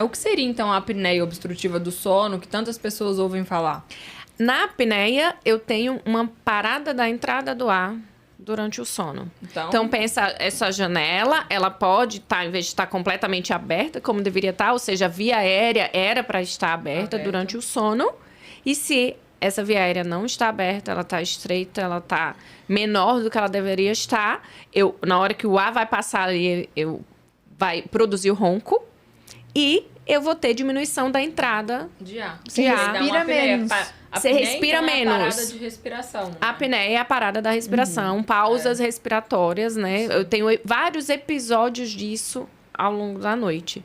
O que seria, então, a apneia obstrutiva do sono, que tantas pessoas ouvem falar? Na apneia, eu tenho uma parada da entrada do ar durante o sono. Então pensa, essa janela, ela pode estar, em vez de estar completamente aberta, como deveria estar, ou seja, a via aérea era para estar aberta durante o sono. E se essa via aérea não está aberta, ela está estreita, ela está menor do que ela deveria estar, na hora que o ar vai passar ali, vai produzir o ronco e eu vou ter diminuição da entrada de ar. Você respira menos. Você respira então, menos. É a parada de respiração. Né? A apneia é a parada da respiração, pausas respiratórias, né? Eu tenho vários episódios disso ao longo da noite.